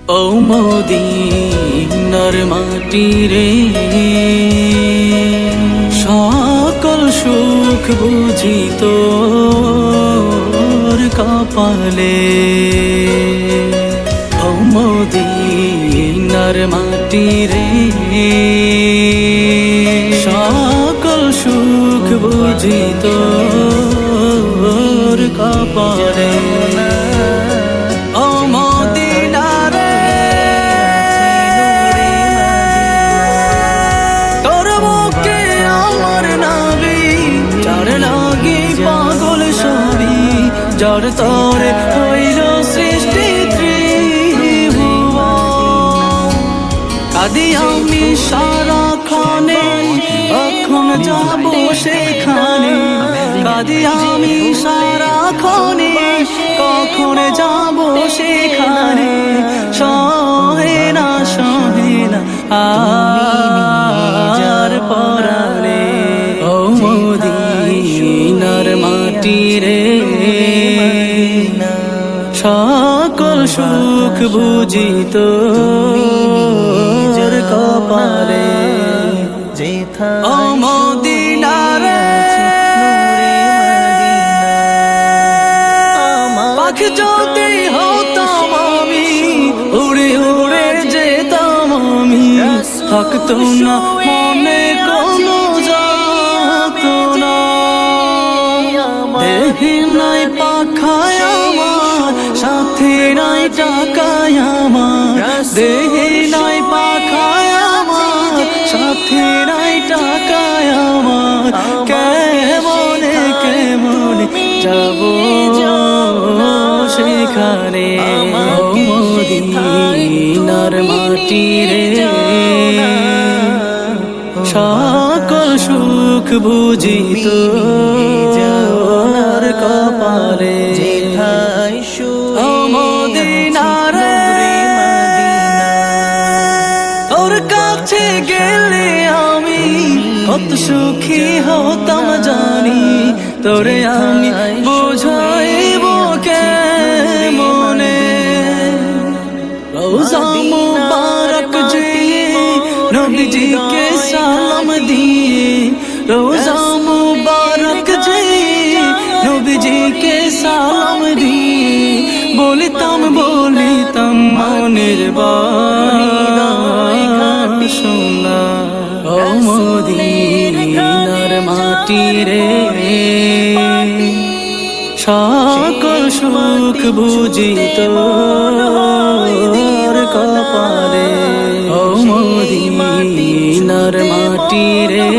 ও মদিনার মাটি রে, সকল সুখ বুঝি তোর কপালে। ও মদিনার মাটি রে, সকল সুখ বুঝি তোর কপালে। যার তরে হইল সৃষ্টি ত্রিভুবন, কাঁদি আমি সারাক্ষণে, কখন যাব সেখানে। কাঁদি আমি সারাক্ষণে, কখন যাব সেখানে। সহে না আর পরাণে। ও মদিনার মাটি রে, সকল সুখ বুঝি তোর কপালে। ও মদিনা রে, পাখি যদি হতাম আমি, উড়ে উড়ে যেতাম আমি। থাকতো না মনে কোনো যাতনা, দেহে নাই পাখায় আমার, সাথে নাই টাকায় আমার। দেহে নাই পাখায় আমার, সাথে নাই টাকায় আমার। কেমনে কেমনে যাব সেখানে। মদিনার মাটি রে, সকল সুখ বুঝি তোর কপালে। ও মদিনা রে, তোর কাছে গেলে আমি কত সুখী হতাম জানি। তোরে আমি বুঝাইব কেমনে। রোজা মুবারক যে নবীজিকে সালাম দিয়ে, রোজা মুবারক যে নবীজিকে সালাম দিয়ে। বলিতাম মনের বাসনা। ও মদিনার মাটি রে, সকল সুখ বুঝি তোর কপালে। ও মদিনার মাটি রে,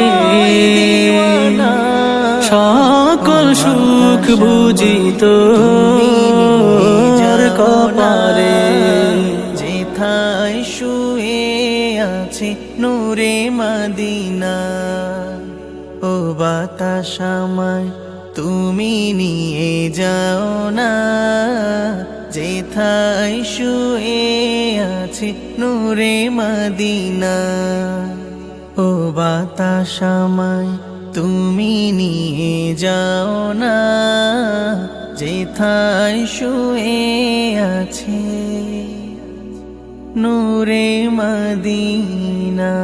সকল সুখ বুঝি তোর কপালে। যেথায় শুয়ে আছে নূরে মদিনা, ও বাতাস আমায় তুমি নিয়ে যাও না। যেথায় শুয়ে আছে নূরে মদিনা, ও বাতাস আমায় তুমি নিয়ে যাও না। যেথায় শুয়ে আছে নূরে মদিনা।